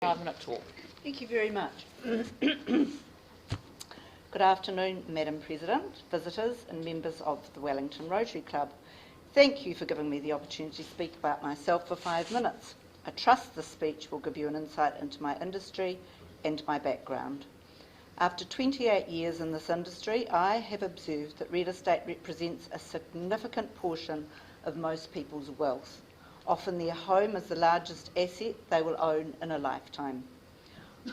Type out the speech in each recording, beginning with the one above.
5-minute talk. Thank you very much. Good afternoon, Madam President, visitors and members of the Wellington Rotary Club. Thank you for giving me the opportunity to speak about myself for 5 minutes. I trust this speech will give you an insight into my industry and my background. After 28 years in this industry, I have observed that real estate represents a significant portion of most people's wealth. Often their home is the largest asset they will own in a lifetime.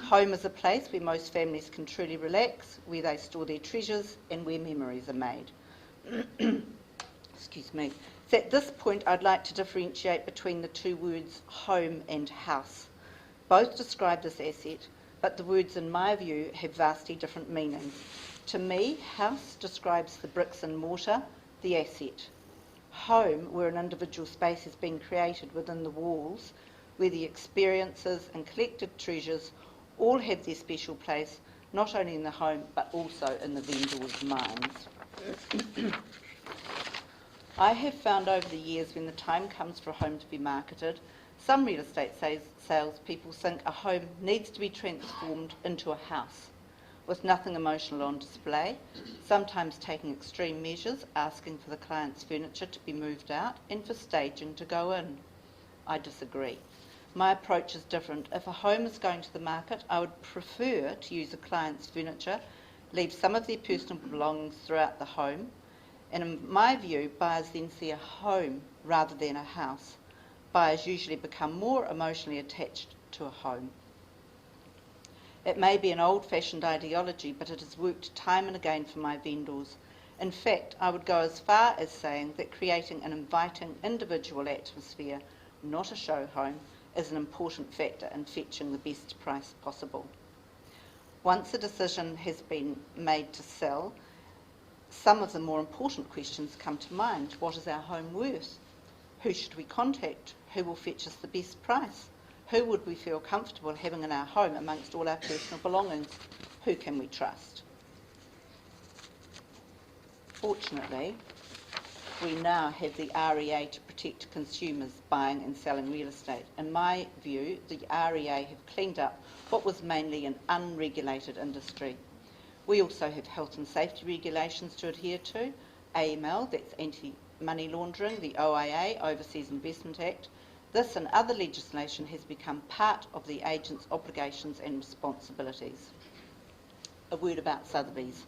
Home is a place where most families can truly relax, where they store their treasures and where memories are made. Excuse me. So at this point, I'd like to differentiate between the two words home and house. Both describe this asset, but the words, in my view, have vastly different meanings. To me, house describes the bricks and mortar, the asset. Home, where an individual space has been created within the walls, where the experiences and collected treasures all have their special place, not only in the home, but also in the vendor's minds. I have found over the years, when the time comes for a home to be marketed, some real estate salespeople think a home needs to be transformed into a house, with nothing emotional on display, sometimes taking extreme measures, asking for the client's furniture to be moved out and for staging to go in. I disagree. My approach is different. If a home is going to the market, I would prefer to use a client's furniture, leave some of their personal belongings throughout the home, and in my view, buyers then see a home rather than a house. Buyers usually become more emotionally attached to a home. It may be an old-fashioned ideology, but it has worked time and again for my vendors. In fact, I would go as far as saying that creating an inviting individual atmosphere, not a show home, is an important factor in fetching the best price possible. Once a decision has been made to sell, some of the more important questions come to mind. What is our home worth? Who should we contact? Who will fetch us the best price? Who would we feel comfortable having in our home amongst all our personal belongings? Who can we trust? Fortunately, we now have the REA to protect consumers buying and selling real estate. In my view, the REA have cleaned up what was mainly an unregulated industry. We also have health and safety regulations to adhere to, AML, that's Anti-Money Laundering, the OIA, Overseas Investment Act. This and other legislation has become part of the agent's obligations and responsibilities. A word about Sotheby's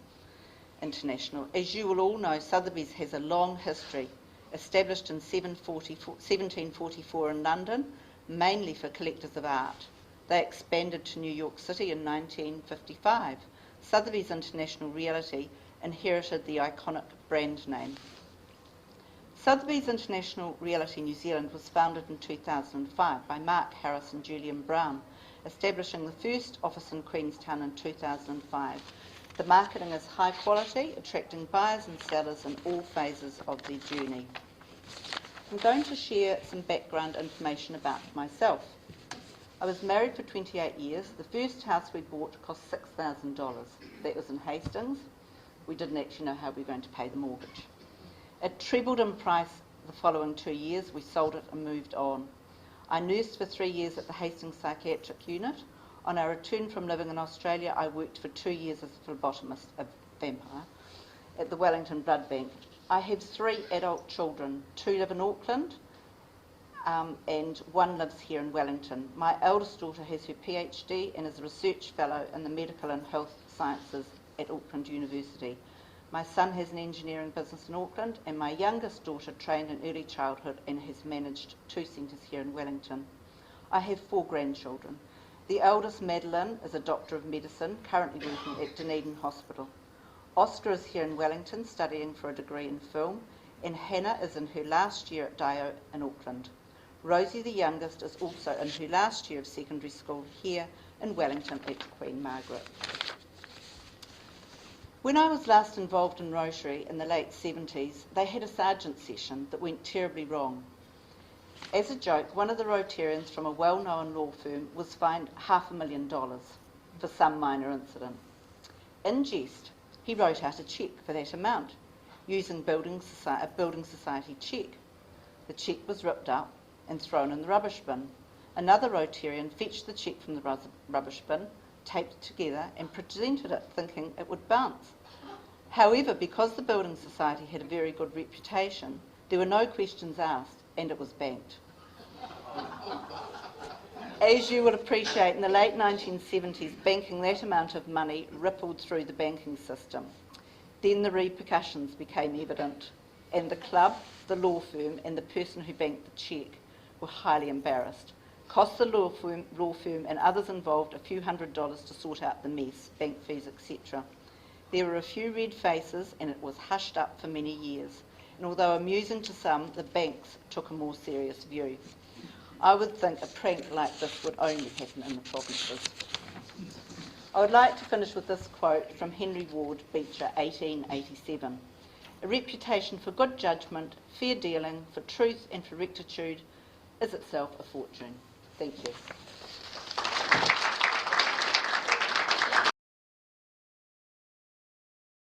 International. As you will all know, Sotheby's has a long history, established in 1744 in London, mainly for collectors of art. They expanded to New York City in 1955. Sotheby's International Realty inherited the iconic brand name. Sotheby's International Realty New Zealand was founded in 2005 by Mark Harris and Julian Brown, establishing the first office in Queenstown in 2005. The marketing is high quality, attracting buyers and sellers in all phases of their journey. I'm going to share some background information about myself. I was married for 28 years. The first house we bought cost $6,000. That was in Hastings. We didn't actually know how we were going to pay the mortgage. It trebled in price the following 2 years. We sold it and moved on. I nursed for 3 years at the Hastings Psychiatric Unit. On our return from living in Australia, I worked for 2 years as a phlebotomist, a vampire, at the Wellington Blood Bank. I have 3 adult children. 2 live in Auckland and 1 lives here in Wellington. My eldest daughter has her PhD and is a research fellow in the medical and health sciences at Auckland University. My son has an engineering business in Auckland, and my youngest daughter trained in early childhood and has managed 2 centres here in Wellington. I have 4 grandchildren. The eldest, Madeline, is a doctor of medicine, currently working at Dunedin Hospital. Oscar is here in Wellington, studying for a degree in film, and Hannah is in her last year at Dio in Auckland. Rosie, the youngest, is also in her last year of secondary school here in Wellington at Queen Margaret. When I was last involved in Rotary in the late 70s, they had a sergeant session that went terribly wrong. As a joke, one of the Rotarians from a well-known law firm was fined $500,000 for some minor incident. In jest, he wrote out a cheque for that amount, using a Building Society cheque. The cheque was ripped up and thrown in the rubbish bin. Another Rotarian fetched the cheque from the rubbish bin, taped it together and presented it thinking it would bounce. However, because the building society had a very good reputation, there were no questions asked and it was banked. As you would appreciate, in the late 1970s, banking that amount of money rippled through the banking system. Then the repercussions became evident, and the club, the law firm, and the person who banked the cheque were highly embarrassed. Cost the law firm and others involved a few $100s to sort out the mess, bank fees, etc. There were a few red faces, and it was hushed up for many years. And although amusing to some, the banks took a more serious view. I would think a prank like this would only happen in the provinces. I would like to finish with this quote from Henry Ward Beecher, 1887. A reputation for good judgment, fair dealing, for truth and for rectitude is itself a fortune. Thank you.